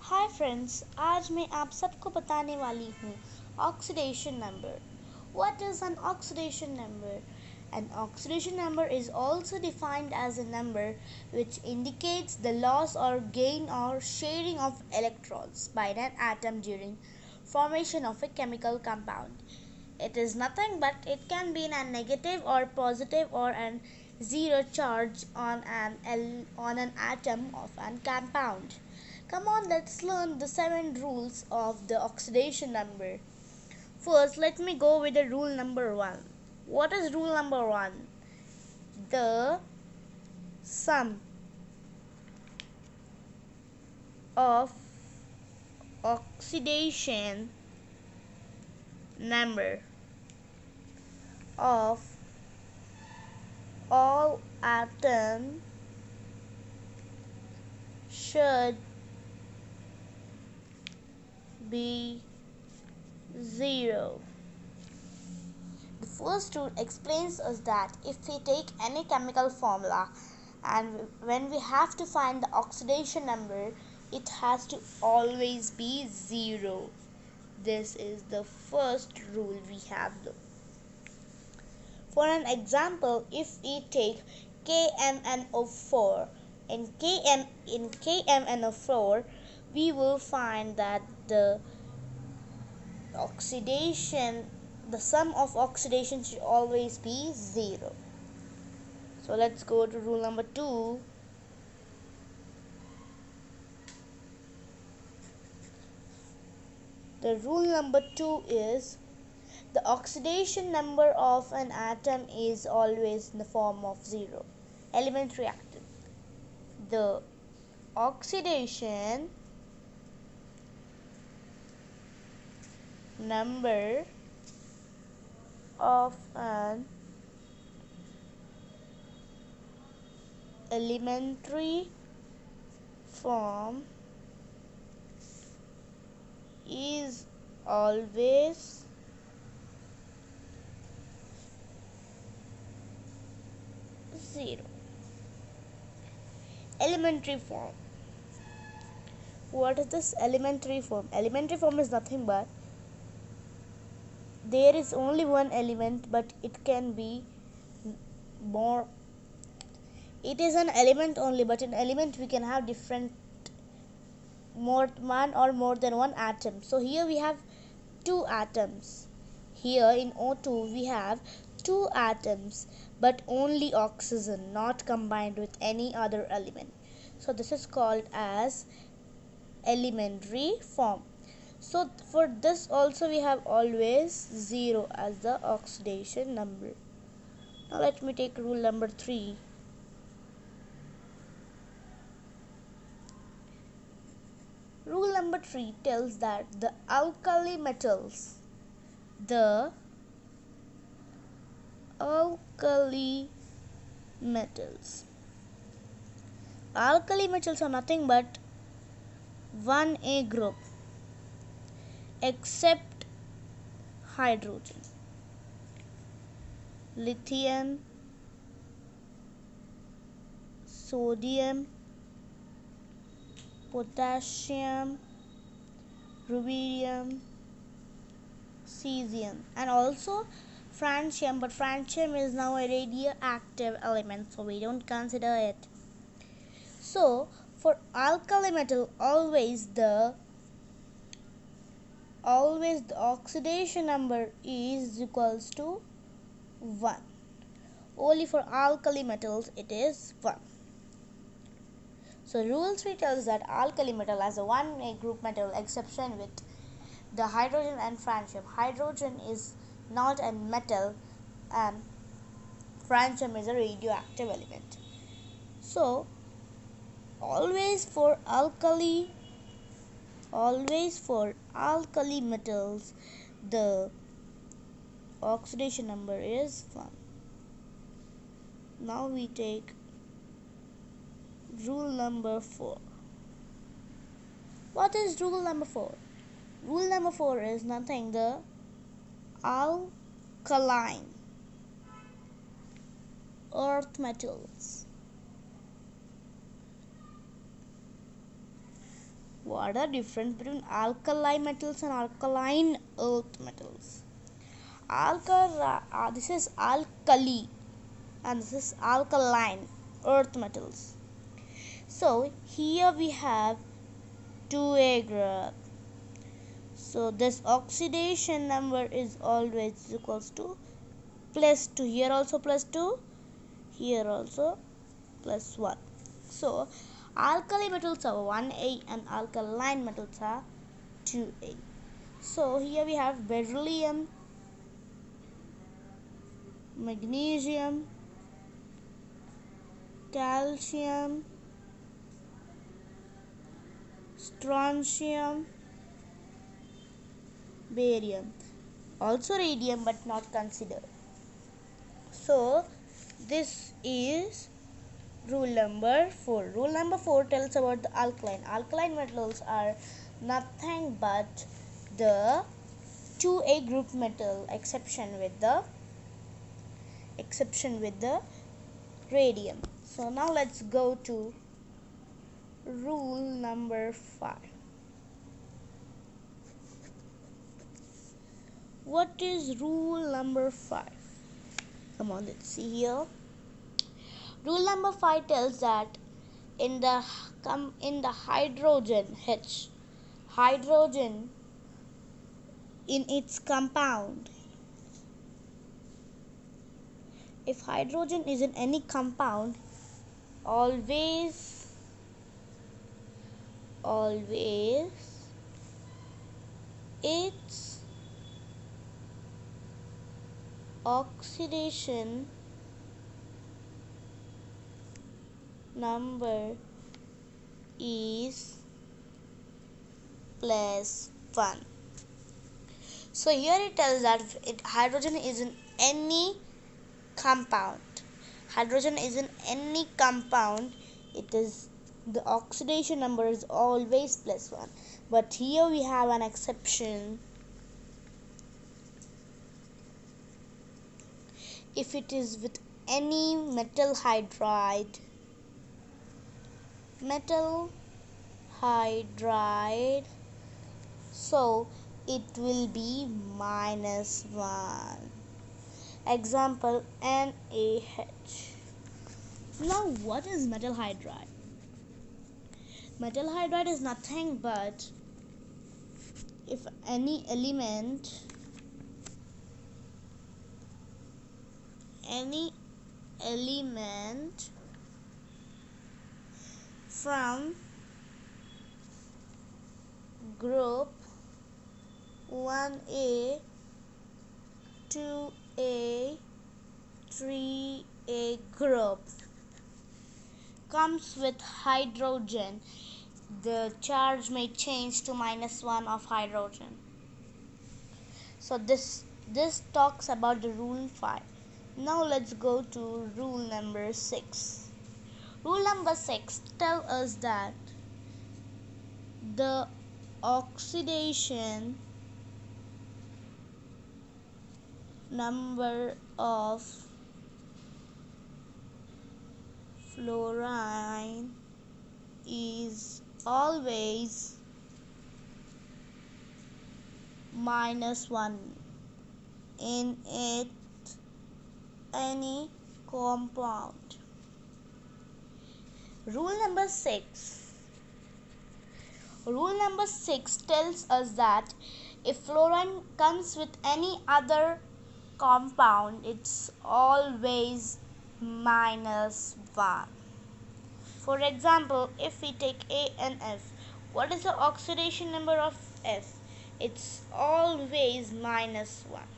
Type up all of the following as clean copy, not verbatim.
Hi friends, आज मैं आप सबको बताने वाली हूँ oxidation number. What is an oxidation number? An oxidation number is also defined as a number which indicates the loss or gain or sharing of electrons by an atom during formation of a chemical compound. It is nothing but it can be a negative or positive or an zero charge on an atom of a compound. Come on, let's learn the 7 rules of the oxidation number. First, let me go with the rule number 1. What is rule number 1? The sum of oxidation number of all atoms should be 0. The first rule explains us that if we take any chemical formula and when we have to find the oxidation number, it has to always be 0. This is the first rule we have. For an example, if we take KMnO4, in KMnO4 we will find that the sum of oxidation should always be 0. So let's go to rule number 2. The rule number 2 is the oxidation number of an atom is always in the form of 0. Element reactant. The oxidation number of an elementary form is always 0. Elementary form. What is this elementary form? Elementary form is nothing but there is only one element, but it can be more. It is an element only, but in element we can have one or more than one atom. So here we have 2 atoms. Here in O2 we have 2 atoms, but only oxygen, not combined with any other element. So this is called as elementary form. So for this also we have always 0 as the oxidation number. Now let me take rule number 3. Rule number 3 tells that the alkali metals are nothing but 1A group except hydrogen, lithium, sodium, potassium, rubidium, cesium, and also francium, but francium is now a radioactive element, so we don't consider it. So for alkali metal, always the oxidation number is equals to 1. Only for alkali metals it is 1. So rule 3 tells that alkali metal has a 1A group metal exception with the hydrogen and francium. Hydrogen is not a metal and francium is a radioactive element. So always for alkali metals the oxidation number is 1. Now we take rule number 4. What is rule number 4? Rule number 4 is nothing the alkaline earth metals What are the difference between alkali metals and alkaline earth metals? This is alkali and this is alkaline earth metals. So here we have 2A group. So this oxidation number is always equals to +2. Here also +2. Here also +1. So alkali metals are 1A and alkaline metals are 2A. So here we have beryllium, magnesium, calcium, strontium, barium, also radium but not considered. So this is rule number 4. Rule number 4 tells about the alkaline. Alkaline metals are nothing but the 2A group metal exception with the radium. So now let's go to rule number 5. What is rule number 5? Come on, let's see here. Rule number 5 tells that in the hydrogen in its compound, if hydrogen is in any compound, always its oxidation number is +1. So here it tells that hydrogen is in any compound. It is the oxidation number is always +1. But here we have an exception. If it is with any metal hydride, so it will be -1. Example, NaH. Now what is metal hydride? Metal hydride is nothing but if any element from group 1A, 2A, 3A group comes with hydrogen, the charge may change to -1 of hydrogen. So this talks about the rule 5. Now let's go to rule number 6. Rule number 6 tells us that the oxidation number of fluorine is always -1 in any compound. Rule number 6 tells us that if fluorine comes with any other compound, it's always -1. For example, if we take A and F, what is the oxidation number of F? It's always -1.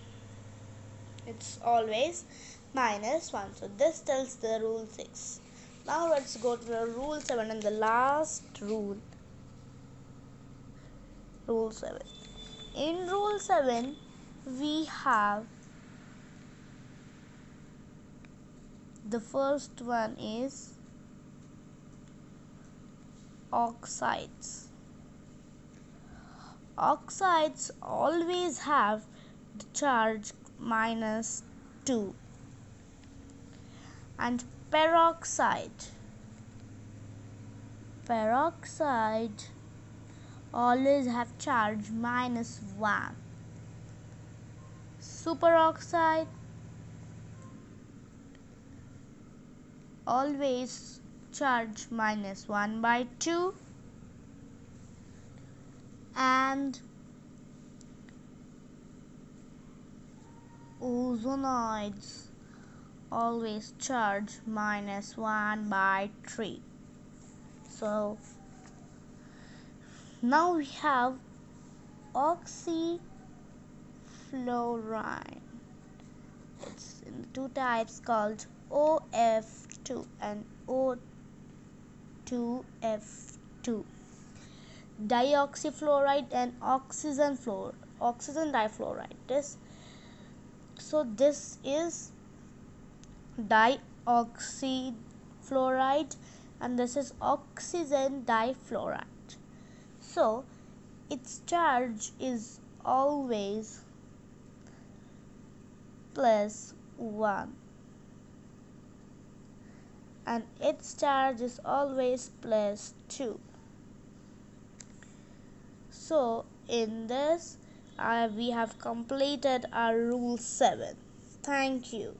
So this tells the rule 6. Now let's go to the rule 7 and the last rule. Rule 7. In rule 7, we have the first one is oxides. Oxides always have the charge -2. And peroxide always have charge -1. Superoxide always charge -1/2, and ozonoids always charge -1/3. So now we have oxyfluorine. It's in two types called OF2 and O2F2. Dioxyfluoride and oxygen difluoride. This is dioxyfluoride and this is oxygen difluoride. So its charge is always +1 and its charge is always +2. So in this we have completed our rule 7. Thank you.